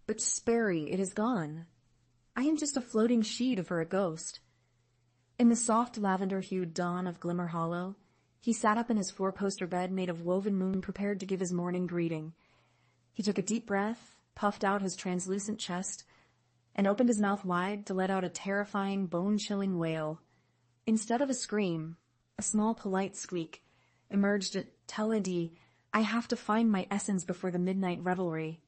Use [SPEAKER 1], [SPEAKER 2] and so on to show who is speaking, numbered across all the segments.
[SPEAKER 1] But Sperry, it is gone. I am just a floating sheet of a ghost. In the soft lavender-hued dawn of Glimmer-Hollow, he sat up in his four-poster bed made of woven moon prepared to give his morning greeting. He took a deep breath, puffed out his translucent chest, and opened his mouth wide to let out a terrifying, bone-chilling wail. Instead of a scream, a small polite squeak emerged at Teledy. I have to find my essence before the midnight revelry.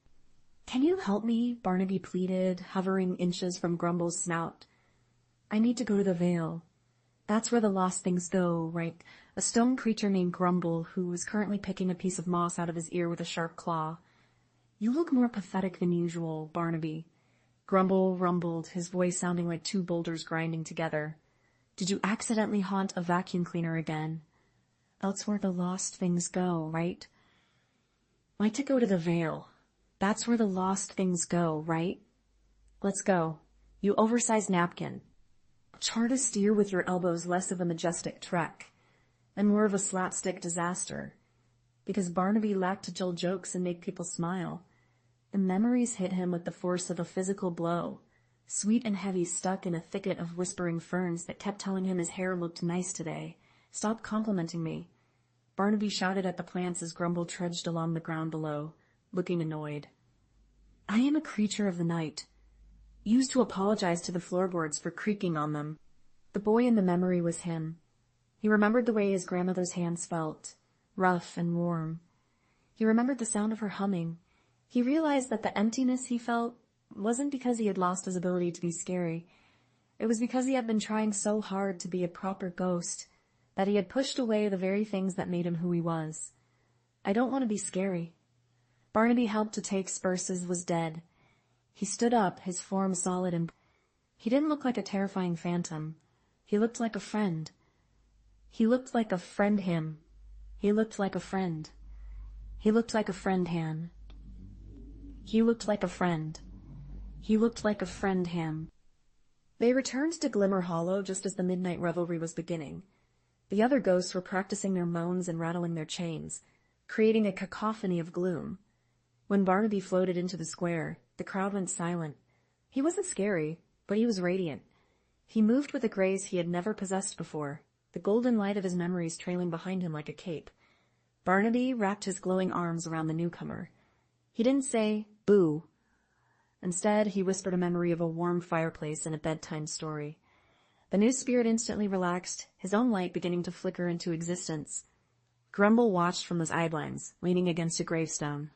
[SPEAKER 1] Can you help me? Barnaby pleaded, hovering inches from Grumble's snout. I need to go to the Vale. That's where the lost things go, right? A stone creature named Grumble, who was currently picking a piece of moss out of his ear with a sharp claw. You look more pathetic than usual, Barnaby. Grumble rumbled, his voice sounding like two boulders grinding together. Did you accidentally haunt a vacuum cleaner again? That's where the lost things go, right? Like to go to the Vale. That's where the lost things go, right? Let's go. You oversized napkin. Chart a steer with your elbows less of a majestic trek, and more of a slapstick disaster. Because Barnaby lacked to tell jokes and make people smile. The memories hit him with the force of a physical blow, sweet and heavy, stuck in a thicket of whispering ferns that kept telling him his hair looked nice today. Stop complimenting me. Barnaby shouted at the plants as Grumble trudged along the ground below, looking annoyed. I am a creature of the night, used to apologize to the floorboards for creaking on them. The boy in the memory was him. He remembered the way his grandmother's hands felt, rough and warm. He remembered the sound of her humming. He realized that the emptiness he felt wasn't because he had lost his ability to be scary. It was because he had been trying so hard to be a proper ghost that he had pushed away the very things that made him who he was. I don't want to be scary. Barnaby helped to take Spurses was dead. He stood up, his form solid and... He didn't look like a terrifying phantom. He looked like a friend. He looked like a friend him. He looked like a friend. He looked like a friend Han. He looked like a friend. He looked like a friend him. They returned to Glimmer-Hollow just as the midnight revelry was beginning. The other ghosts were practicing their moans and rattling their chains, creating a cacophony of gloom. When Barnaby floated into the square, the crowd went silent. He wasn't scary, but he was radiant. He moved with a grace he had never possessed before, the golden light of his memories trailing behind him like a cape. Barnaby wrapped his glowing arms around the newcomer. He didn't say, boo. Instead, he whispered a memory of a warm fireplace and a bedtime story. The new spirit instantly relaxed, his own light beginning to flicker into existence. Grumble watched from the sidelines, leaning against a gravestone,